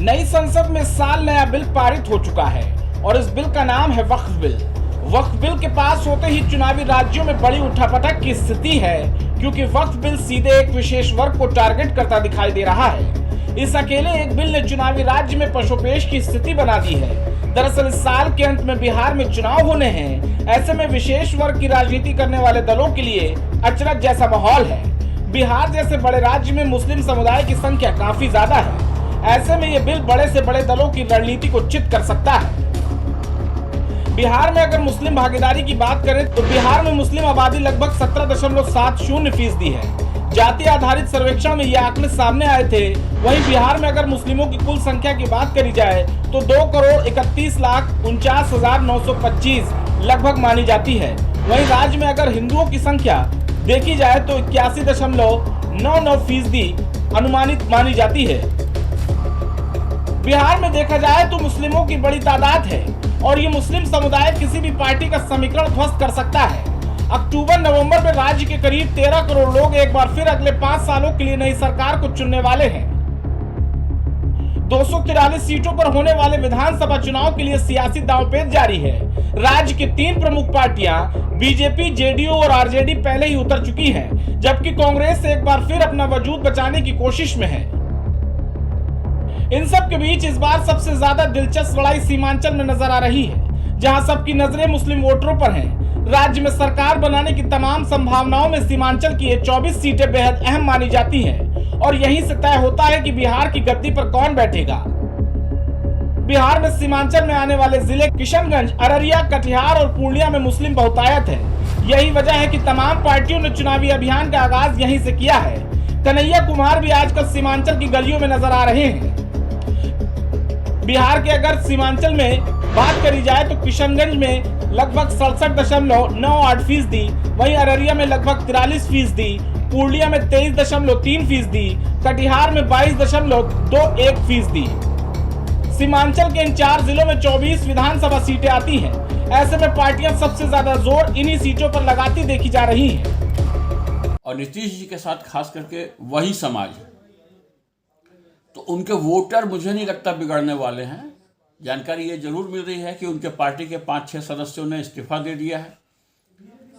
नई संसद में साल नया बिल पारित हो चुका है और इस बिल का नाम है वक्फ बिल। वक्फ बिल के पास होते ही चुनावी राज्यों में बड़ी उठापटक की स्थिति है, क्योंकि वक्फ बिल सीधे एक विशेष वर्ग को टारगेट करता दिखाई दे रहा है। इस अकेले एक बिल ने चुनावी राज्य में पशुपेश की स्थिति बना दी है। दरअसल इस साल के अंत में बिहार में चुनाव होने हैं। ऐसे में विशेष वर्ग की राजनीति करने वाले दलों के लिए अचरज जैसा माहौल है। बिहार जैसे बड़े राज्य में मुस्लिम समुदाय की संख्या काफी ज्यादा है। ऐसे में ये बिल बड़े से बड़े दलों की रणनीति को चित कर सकता है। बिहार में अगर मुस्लिम भागीदारी की बात करें तो बिहार में मुस्लिम आबादी लगभग 17.70% है। जाति आधारित सर्वेक्षण में ये आंकड़े सामने आए थे। वहीं बिहार में अगर मुस्लिमों की कुल संख्या की बात करी जाए तो 2,31,49,925 लगभग मानी जाती है। वहीं राज्य में अगर हिंदुओं की संख्या देखी जाए तो 81.99% अनुमानित मानी जाती है। बिहार में देखा जाए तो मुस्लिमों की बड़ी तादाद है और ये मुस्लिम समुदाय किसी भी पार्टी का समीकरण ध्वस्त कर सकता है। अक्टूबर-नवंबर में राज्य के करीब 13 करोड़ लोग एक बार फिर अगले 5 सालों के लिए नई सरकार को चुनने वाले हैं। 243 सीटों पर होने वाले विधानसभा चुनाव के लिए सियासी दांवपेच जारी है। राज्य की 3 प्रमुख पार्टियां बीजेपी, जेडीयू और आरजेडी पहले ही उतर चुकी हैं, जबकि कांग्रेस एक बार फिर अपना वजूद बचाने की कोशिश में है। इन सब के बीच इस बार सबसे ज्यादा दिलचस्प लड़ाई सीमांचल में नजर आ रही है, जहां सबकी नजरें मुस्लिम वोटरों पर हैं। राज्य में सरकार बनाने की तमाम संभावनाओं में सीमांचल की ये 24 सीटें बेहद अहम मानी जाती हैं और यहीं से तय होता है कि बिहार की गद्दी पर कौन बैठेगा। बिहार में सीमांचल में आने वाले जिले किशनगंज, अररिया, कटिहार और पूर्णिया में मुस्लिम बहुतायत है। यही वजह है कि तमाम पार्टियों ने चुनावी अभियान का आगाज यहीं से किया है। कन्हैया कुमार भी आजकल सीमांचल की गलियों में नजर आ रहे हैं। बिहार के अगर सीमांचल में बात करी जाए तो किशनगंज में लगभग 67.98%, वहीं अररिया में लगभग 43%, पूर्णिया में 23.3%, कटिहार में 22.21%। सीमांचल के इन 4 जिलों में 24 विधानसभा सीटें आती हैं। ऐसे में पार्टियां सबसे ज्यादा जोर इन्हीं सीटों पर लगाती देखी जा रही हैं। और नीतीश जी के साथ खास करके वही समाज, तो उनके वोटर मुझे नहीं लगता बिगड़ने वाले हैं। जानकारी ये जरूर मिल रही है कि उनके पार्टी के 5-6 सदस्यों ने इस्तीफा दे दिया है,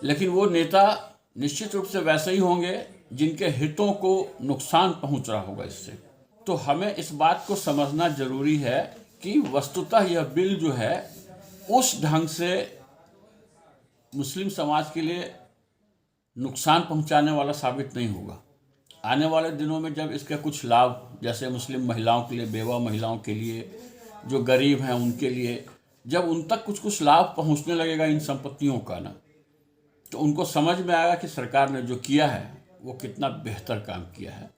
लेकिन वो नेता निश्चित रूप से वैसे ही होंगे जिनके हितों को नुकसान पहुंच रहा होगा इससे। तो हमें इस बात को समझना जरूरी है कि वस्तुतः यह बिल जो है उस ढंग से मुस्लिम समाज के लिए नुकसान पहुंचाने वाला साबित नहीं होगा। आने वाले दिनों में जब इसके कुछ लाभ, जैसे मुस्लिम महिलाओं के लिए, बेवा महिलाओं के लिए, जो गरीब हैं उनके लिए, जब उन तक कुछ लाभ पहुंचने लगेगा इन संपत्तियों का ना, तो उनको समझ में आएगा कि सरकार ने जो किया है वो कितना बेहतर काम किया है।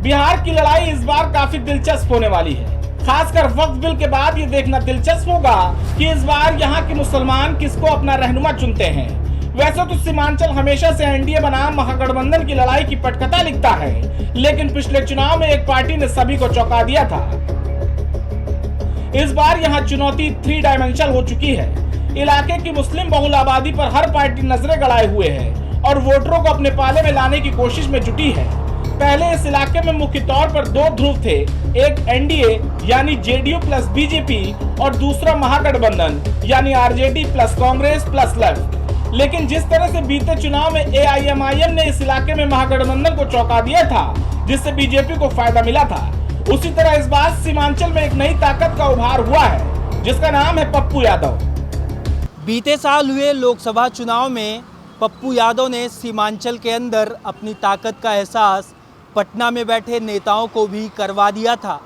बिहार की लड़ाई इस बार काफी दिलचस्प होने वाली है। खासकर वक्फ बिल के बाद ये देखना दिलचस्प होगा कि इस बार यहाँ के मुसलमान किसको अपना रहनुमा चुनते हैं। वैसे तो सीमांचल हमेशा से एनडीए बनाम महागठबंधन की लड़ाई की पटकथा लिखता है, लेकिन पिछले चुनाव में एक पार्टी ने सभी को चौंका दिया था। इस बार यहाँ चुनौती 3 डायमेंशनल हो चुकी है। इलाके की मुस्लिम बहुल आबादी पर हर पार्टी नजरें गड़ाए हुए है और वोटरों को अपने पाले में लाने की कोशिश में जुटी है। पहले इस इलाके में मुख्य तौर पर 2 ध्रुव थे, एक एनडीए यानी जेडीयू प्लस बीजेपी और दूसरा महागठबंधन यानी RJD plus Congress plus left. लेकिन जिस तरह से बीते चुनाव में एआईएमआईएम ने इस इलाके में महागठबंधन को चौंका दिया था, जिससे बीजेपी को फायदा मिला था, उसी तरह इस बार सीमांचल में एक नई ताकत का उभार हुआ है, जिसका नाम है पप्पू यादव। बीते साल हुए लोकसभा चुनाव में पप्पू यादव ने सीमांचल के अंदर अपनी ताकत का एहसास पटना में बैठे नेताओं को भी करवा दिया था।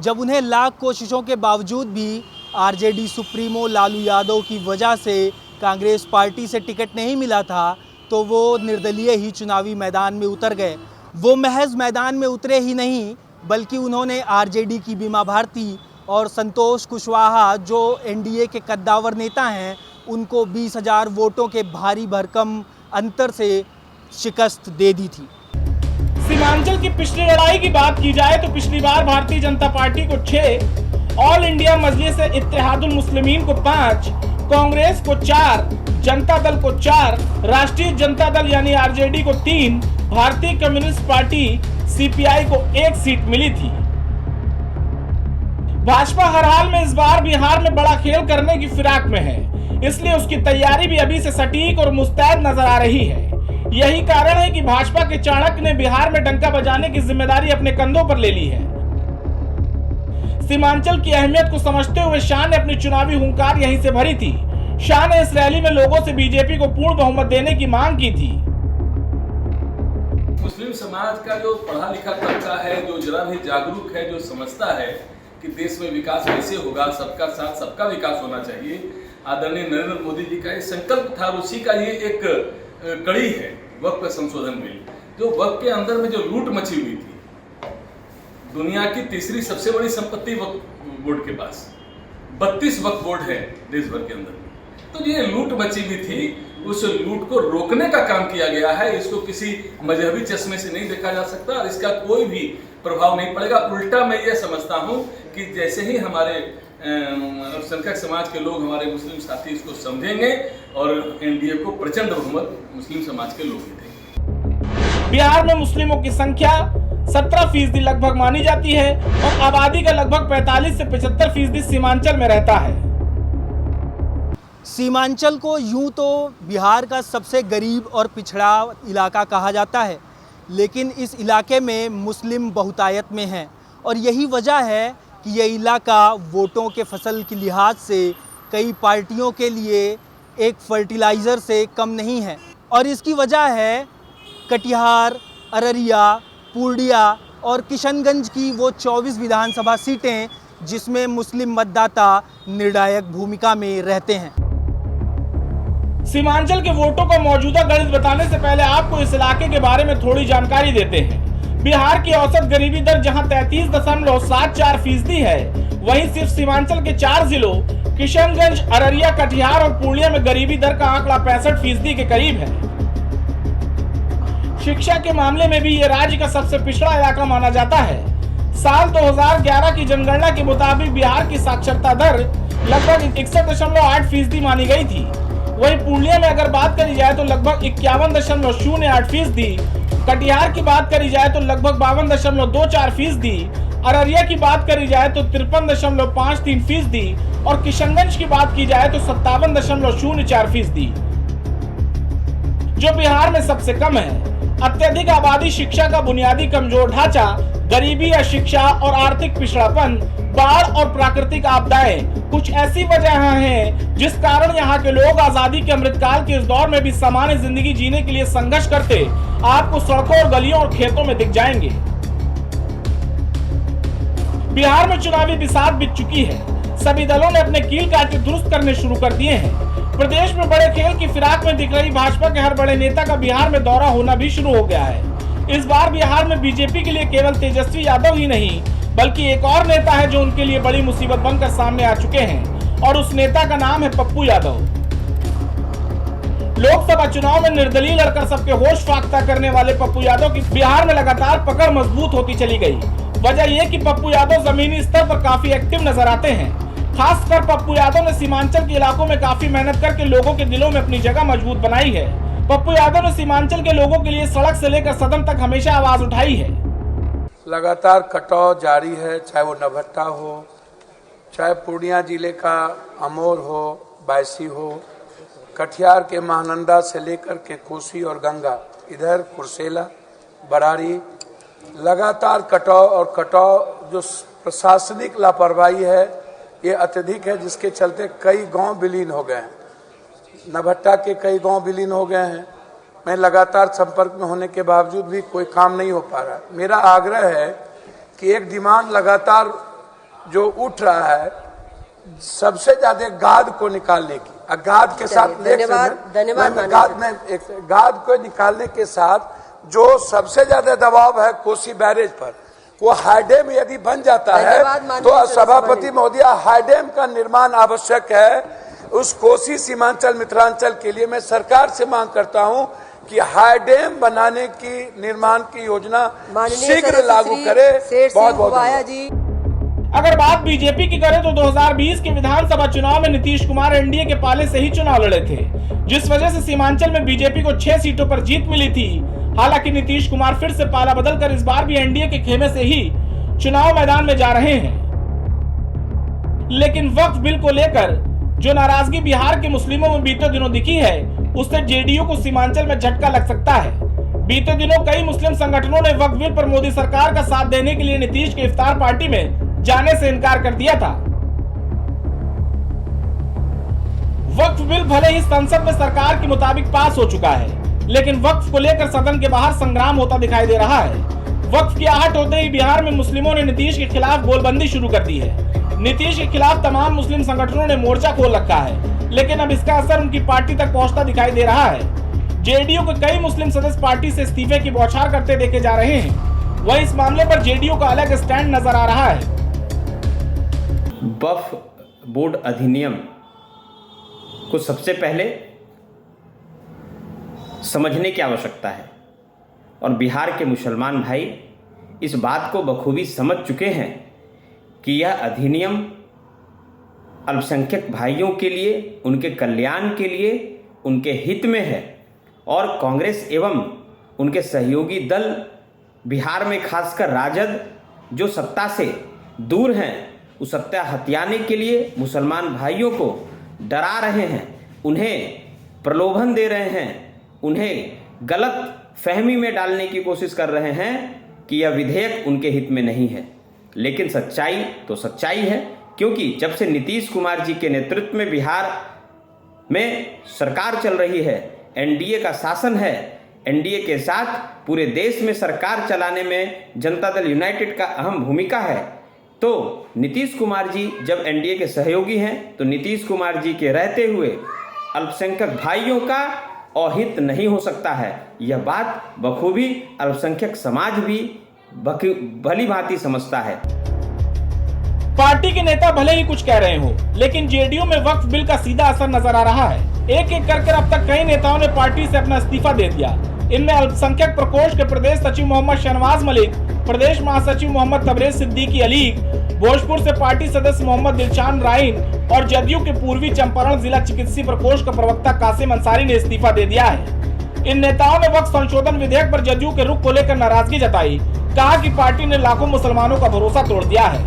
जब उन्हें लाख कोशिशों के बावजूद भी आरजेडी सुप्रीमो लालू यादव की वजह से कांग्रेस पार्टी से टिकट नहीं मिला था, तो वो निर्दलीय ही चुनावी मैदान में उतर गए। वो महज मैदान में उतरे ही नहीं, बल्कि उन्होंने आरजेडी की बीमा भारती और संतोष कुशवाहा, जो एनडीए के कद्दावर नेता हैं, उनको 20,000 वोटों के भारी भरकम अंतर से शिकस्त दे दी थी। सीमांचल की पिछली लड़ाई की बात की जाए तो पिछली बार भारतीय जनता पार्टी को 6, ऑल इंडिया मजलिस इत्तेहादुल मुस्लिमीन को 5, कांग्रेस को 4, जनता दल को 4, राष्ट्रीय जनता दल यानी आरजेडी को 3, भारतीय कम्युनिस्ट पार्टी सीपीआई को 1 सीट मिली थी। भाजपा हर हाल में इस बार बिहार में बड़ा खेल करने की फिराक में है, इसलिए उसकी तैयारी भी अभी से सटीक और मुस्तैद नजर आ रही है। यही कारण है कि भाजपा के चाणक्य ने बिहार में डंका बजाने की जिम्मेदारी अपने कंधों पर ले ली है। सीमांचल की अहमियत को समझते हुए शाह ने अपनी चुनावी हुंकार यहीं से भरी थी। शाह ने इस रैली में लोगों से बीजेपी को पूर्ण बहुमत देने की मांग की थी। मुस्लिम समाज का जो पढ़ा लिखा तबका है, जो जरा भी जागरूक है, जो समझता है कि देश में विकास कैसे होगा, सबका साथ सबका विकास होना चाहिए, आदरणीय नरेंद्र मोदी जी का ये संकल्प था और उसी का ये एक कड़ी है वक्फ संशोधन बिल। जो वक्फ के अंदर में जो लूट मची हुई थी, दुनिया की तीसरी सबसे बड़ी संपत्ति वक्फ बोर्ड के पास 32 वक्फ बोर्ड है देश भर के अंदर, तो ये लूट मची हुई थी, उस लूट को रोकने का काम किया गया है। इसको किसी मजहबी चश्मे से नहीं देखा जा सकता और इसका कोई भी प्रभाव नहीं पड़ेगा। उल्टा मैं ये समझता हूँ कि जैसे ही हमारे अल्पसंख्यक समाज के लोग, हमारे मुस्लिम साथी इसको समझेंगे और एनडीए को प्रचंड बहुमत मुस्लिम समाज के लोग देंगे। बिहार में मुस्लिमों की संख्या 17% लगभग मानी जाती है और आबादी का लगभग 45 से 75% सीमांचल में रहता है। सीमांचल को यूं तो बिहार का सबसे गरीब और पिछड़ा इलाका कहा जाता है, लेकिन इस इलाके में मुस्लिम बहुतायत में हैं और यही वजह है कि यह इलाका वोटों के फसल की लिहाज से कई पार्टियों के लिए एक फर्टिलाइज़र से कम नहीं है। और इसकी वजह है कटिहार, अररिया, पूर्णिया और किशनगंज की वो 24 विधानसभा सीटें जिसमें मुस्लिम मतदाता निर्णायक भूमिका में रहते हैं। सीमांचल के वोटों का मौजूदा गणित बताने से पहले आपको इस इलाके के बारे में थोड़ी जानकारी देते हैं। बिहार की औसत गरीबी दर जहां 33.74% है, वहीं सिर्फ सीमांचल के 4 जिलों किशनगंज, अररिया, कटिहार और पूर्णिया में गरीबी दर का आंकड़ा 65% के करीब है। शिक्षा के मामले में भी ये राज्य का सबसे पिछड़ा इलाका माना जाता है। साल 2011 की जनगणना के मुताबिक बिहार की साक्षरता दर लगभग 61.8% मानी गई थी। वहीं पूर्णिया में अगर बात करी जाए तो लगभग 51.08%, कटिहार की बात करी जाए तो लगभग 52.24%, अररिया की बात करी जाए तो 53.53% और किशनगंज की बात की जाए तो 57.04%, जो बिहार में सबसे कम है। अत्यधिक आबादी, शिक्षा का बुनियादी कमजोर ढांचा, गरीबी, अशिक्षा और आर्थिक पिछड़ापन, बाढ़ और प्राकृतिक आपदाएं कुछ ऐसी वजह हैं जिस कारण यहाँ के लोग आजादी के अमृतकाल के इस दौर में भी सामान्य जिंदगी जीने के लिए संघर्ष करते आपको सड़कों और गलियों और खेतों में दिख जाएंगे। बिहार में चुनावी बिसात बीत चुकी है। सभी दलों ने अपने कील कांटे दुरुस्त करने शुरू कर दिए हैं। प्रदेश में बड़े खेल की फिराक में दिख रही भाजपा के हर बड़े नेता का बिहार में दौरा होना भी शुरू हो गया है। इस बार बिहार में बीजेपी के लिए केवल तेजस्वी यादव ही नहीं, बल्कि एक और नेता है जो उनके लिए बड़ी मुसीबत बनकर सामने आ चुके हैं और उस नेता का नाम है पप्पू यादव। लोकसभा चुनाव में निर्दलीय लड़कर सबके होश फाख्ता करने वाले पप्पू यादव की बिहार में लगातार पकड़ मजबूत होती चली गई। वजह यह कि पप्पू यादव जमीनी स्तर पर काफी एक्टिव नजर आते हैं। खासकर पप्पू यादव ने सीमांचल के इलाकों में काफी मेहनत करके लोगों के दिलों में अपनी जगह मजबूत बनाई है। पप्पू यादव ने सीमांचल के लोगों के लिए सड़क से लेकर सदन तक हमेशा आवाज उठाई है। लगातार कटाव जारी है, चाहे वो नभट्टा हो, चाहे पूर्णिया जिले का अमोर हो, बायसी हो, कटिहार के महानंदा से लेकर के कोसी और गंगा, इधर कुर्सेला, बरारी, लगातार कटाव और कटाव जो प्रशासनिक लापरवाही है ये अत्यधिक है, जिसके चलते कई गांव विलीन हो गए हैं। नभट्टा के कई गांव विलीन हो गए हैं। मैं लगातार संपर्क में होने के बावजूद भी कोई काम नहीं हो पा रहा। मेरा आग्रह है कि एक डिमांड लगातार जो उठ रहा है, सबसे ज्यादा गाद को निकालने की, गाद के साथ गाद को निकालने के साथ जो सबसे ज्यादा दबाव है कोसी बैरेज पर, वो हाईडैम यदि बन जाता है तो सभापति महोदय, हाईडैम का निर्माण आवश्यक है। उस कोसी सीमांचल मिथिलांचल के लिए मैं सरकार से मांग करता हूं कि हाईडैम बनाने की निर्माण की योजना शीघ्र लागू करे। बहुत बहुत जी। अगर बात बीजेपी की करें तो 2020 के विधानसभा चुनाव में नीतीश कुमार एनडीए के पाले से ही चुनाव लड़े थे, जिस वजह से सीमांचल में बीजेपी को 6 सीटों पर जीत मिली थी। हालांकि नीतीश कुमार फिर से पाला बदलकर इस बार भी एनडीए के खेमे से ही चुनाव मैदान में जा रहे हैं। लेकिन वक्फ बिल को लेकर जो नाराजगी बिहार के मुस्लिमों में बीते दिनों दिखी है, उससे जेडीयू को सीमांचल में झटका लग सकता है। बीते दिनों कई मुस्लिम संगठनों ने वक्फ बिल पर मोदी सरकार का साथ देने के लिए नीतीश के इफ्तार पार्टी में जाने से इनकार कर दिया था। वक्फ बिल भले ही संसद में सरकार के मुताबिक पास हो चुका है, लेकिन वक्फ को लेकर सदन के बाहर संग्राम होता दिखाई दे रहा है। वक्फ की आहट होते ही बिहार में मुस्लिमों ने नीतीश के खिलाफ गोलबंदी शुरू कर दी है। नीतीश के खिलाफ तमाम मुस्लिम संगठनों ने मोर्चा खोल रखा है, लेकिन अब इसका असर उनकी पार्टी तक पहुंचता दिखाई दे रहा है। जेडीयू के कई मुस्लिम सदस्य पार्टी से इस्तीफे की बौछार करते देखे जा रहे हैं। वहीं इस मामले पर जेडीयू का अलग स्टैंड नजर आ रहा है। वक्फ बोर्ड अधिनियम को सबसे पहले समझने की आवश्यकता है और बिहार के मुसलमान भाई इस बात को बखूबी समझ चुके हैं कि यह अधिनियम अल्पसंख्यक भाइयों के लिए, उनके कल्याण के लिए, उनके हित में है और कांग्रेस एवं उनके सहयोगी दल बिहार में खासकर राजद जो सत्ता से दूर हैं, उस सत्ता हथियाने के लिए मुसलमान भाइयों को डरा रहे हैं, उन्हें प्रलोभन दे रहे हैं, उन्हें गलत फहमी में डालने की कोशिश कर रहे हैं कि यह विधेयक उनके हित में नहीं है। लेकिन सच्चाई तो सच्चाई है, क्योंकि जब से नीतीश कुमार जी के नेतृत्व में बिहार में सरकार चल रही है, एनडीए का शासन है, एनडीए के साथ पूरे देश में सरकार चलाने में जनता दल यूनाइटेड का अहम भूमिका है। तो नीतीश कुमार जी जब एनडीए के सहयोगी हैं, तो नीतीश कुमार जी के रहते हुए अल्पसंख्यक भाइयों का अहित नहीं हो सकता है। यह बात बखूबी अल्पसंख्यक समाज भी भली भांति समझता है। पार्टी के नेता भले ही कुछ कह रहे हो, लेकिन जेडीयू में वक्फ बिल का सीधा असर नजर आ रहा है। एक एक करके अब तक कई नेताओं ने पार्टी से अपना इस्तीफा दे दिया। इनमें अल्पसंख्यक प्रकोष्ठ के प्रदेश सचिव मोहम्मद शहनवाज मलिक, प्रदेश महासचिव मोहम्मद तबरेज सिद्दीकी अलीग, भोजपुर से पार्टी सदस्य मोहम्मद दिलचान राइन और जदयू के पूर्वी चंपारण जिला चिकित्सीय प्रकोष्ठ का प्रवक्ता कासिम अंसारी ने इस्तीफा दे दिया है। इन नेताओं ने वक्फ संशोधन विधेयक पर जदयू के रुख को लेकर नाराजगी जताई, कहा कि पार्टी ने लाखों मुसलमानों का भरोसा तोड़ दिया है।